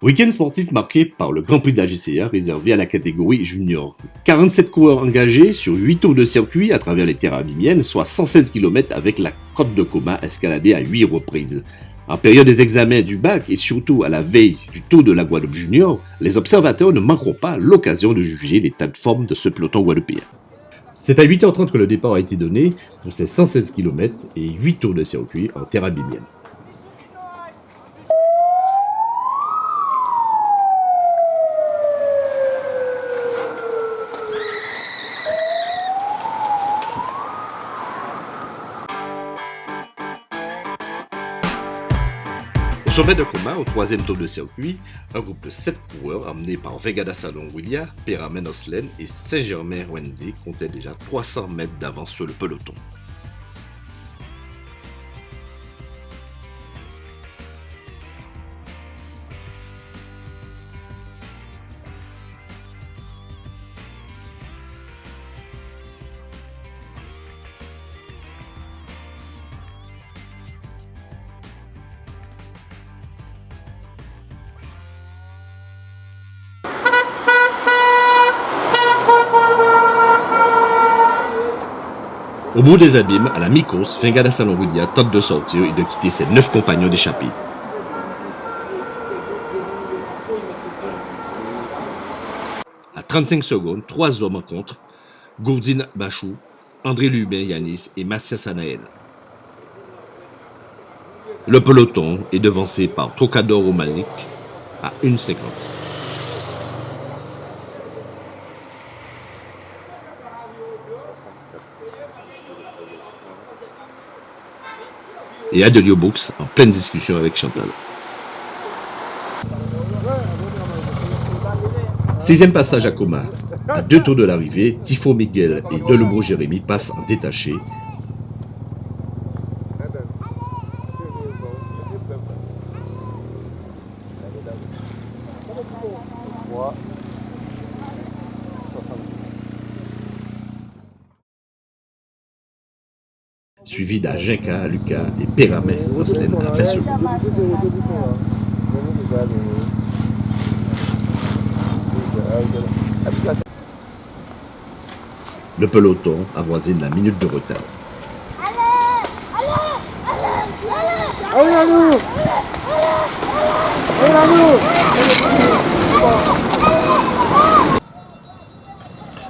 Week-end sportif marqué par le Grand Prix de la GCA réservé à la catégorie junior. 47 coureurs engagés sur 8 tours de circuit à travers les terres abymiennes, soit 116 km avec la côte de Coma escaladée à 8 reprises. En période des examens du bac et surtout à la veille du Tour de la Guadeloupe junior, les observateurs ne manqueront pas l'occasion de juger l'état de forme de ce peloton guadeloupéen. C'est à 8h30 que le départ a été donné pour ces 116 km et 8 tours de circuit en terre abymienne. Au sommet de Coma, au troisième tour de circuit, un groupe de 7 coureurs emmenés par Vengada Salon Willia, Peramen Oslen et Saint-Germain Wendé comptait déjà 300 mètres d'avance sur le peloton. Au bout des abîmes, à la mi-course, Vengada Salon Willia tente de sortir et de quitter ses 9 compagnons d'échappée. À 35 secondes, 3 hommes en contre, Gourdine Bachou, André Lubin Yanis et Massia Sanael. Le peloton est devancé par Trocador Romanic à 1,50. Et Adelio Books en pleine discussion avec Chantal. 6e passage à Coma. À 2 tours de l'arrivée, Tifo Miguel et Delumeau Jérémy passent en détaché. Suivi d'Agenka, Lucas et Peramen Oslen à 20 secondes. Le peloton avoisine la minute de retard.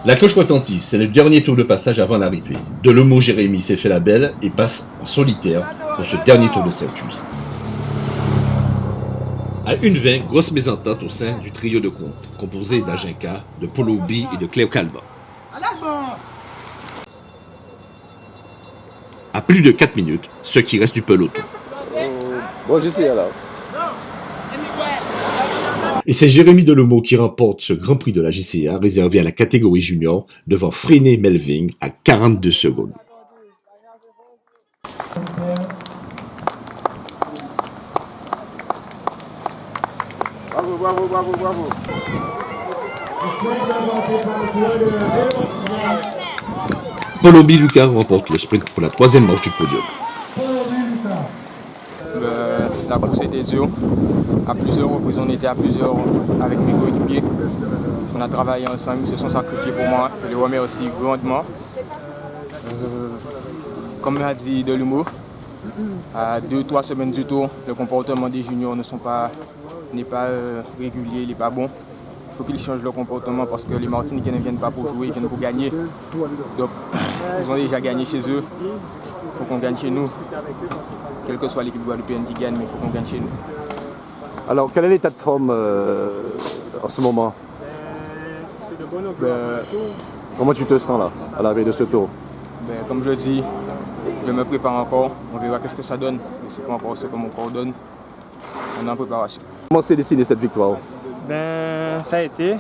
La cloche retentit, c'est le dernier tour de passage avant l'arrivée. Delumeau Jérémy s'est fait la belle et passe en solitaire pour ce dernier tour de circuit. À 1,20, grosse mésentente au sein du trio de compte, composé d'Agenka, de Polo B et de Cléo Calva. À plus de 4 minutes, ce qui reste du peloton. Bon, j'essaie alors. Et c'est Jérémy Delumeau qui remporte ce Grand Prix de la JCA réservé à la catégorie junior devant Freiné Melving à 42 secondes. Bravo. Polo B Lucas remporte le sprint pour la 3e manche du podium. La course était dure. À plusieurs reprises, on était à plusieurs avec mes coéquipiers. On a travaillé ensemble, ils se sont sacrifiés pour moi. Je les remercie grandement. Comme l'a dit Delumeau, à 2-3 semaines du tour, le comportement des juniors n'est pas régulier, il n'est pas bon. Il faut qu'ils changent leur comportement parce que les Martiniquais ne viennent pas pour jouer, ils viennent pour gagner. Donc, ils ont déjà gagné chez eux. Il faut qu'on gagne chez nous. Quelle que soit l'équipe guadeloupéenne qui gagne, mais il faut qu'on gagne chez nous. Alors, quel est l'état de forme en ce moment? Comment tu te sens là, à la veille de ce tour? Comme je dis, je me prépare encore. On verra qu'est-ce que ça donne. Mais c'est pas encore ce que mon corps donne. On est en préparation. Comment s'est dessinée cette victoire? Ça a été.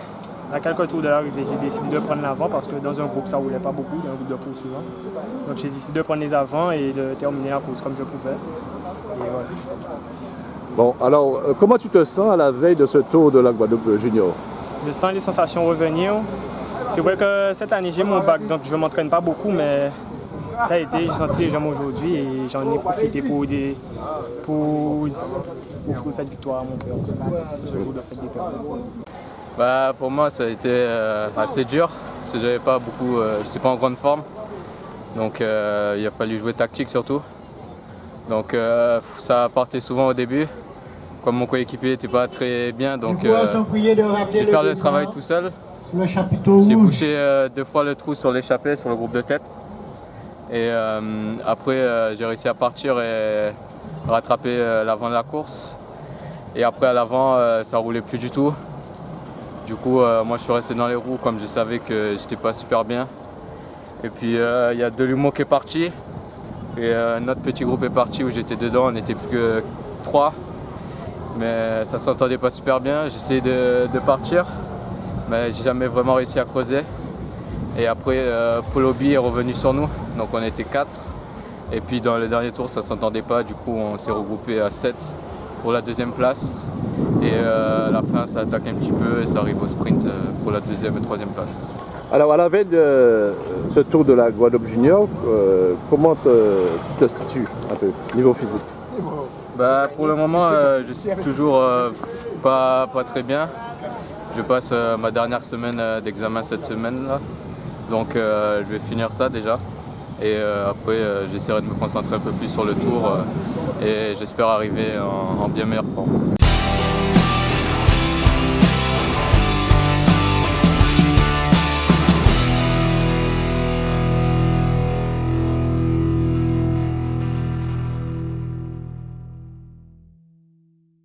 À quelques tours de l'arrivée, j'ai décidé de prendre l'avant parce que dans un groupe, ça ne roulait pas beaucoup, dans un groupe de poursuivants. Donc j'ai décidé de prendre les avants et de terminer la course comme je pouvais. Et voilà. Bon, alors, comment tu te sens à la veille de ce Tour de la Guadeloupe junior? Je sens les sensations revenir. C'est vrai que cette année, j'ai mon bac, donc je ne m'entraîne pas beaucoup, mais Ça a été, j'ai senti les jambes aujourd'hui et j'en ai profité pour offrir cette victoire à mon père ce jour de fête des pères. Bah, pour moi, ça a été assez dur parce que j'avais pas beaucoup, j'étais pas en grande forme. Donc il a fallu jouer tactique surtout. Donc ça partait souvent au début. Comme mon coéquipier n'était pas très bien, donc j'ai fait le travail tout seul. J'ai bouché 2 fois le trou sur l'échappée, sur le groupe de tête. Et après j'ai réussi à partir et rattraper l'avant de la course. Et après à l'avant ça roulait plus du tout. Du coup moi je suis resté dans les roues comme je savais que j'étais pas super bien. Et puis il y a Delumeau qui est parti. Et notre petit groupe est parti où j'étais dedans, on n'était plus que 3. Mais ça s'entendait pas super bien, j'ai essayé de partir, mais j'ai jamais vraiment réussi à creuser. Et après, Paul Obi est revenu sur nous, donc on était 4. Et puis dans le dernier tour, ça s'entendait pas, du coup on s'est regroupé à 7 pour la 2e place. Et à la fin, ça attaque un petit peu et ça arrive au sprint pour la 2e et 3e place. Alors, à la veille de ce Tour de la Guadeloupe Junior, comment tu te situes un peu, niveau physique? Bah, pour le moment, je suis toujours pas très bien. Je passe ma dernière semaine d'examen cette semaine-là. Donc je vais finir ça déjà. Et après, j'essaierai de me concentrer un peu plus sur le tour et j'espère arriver en bien meilleure forme.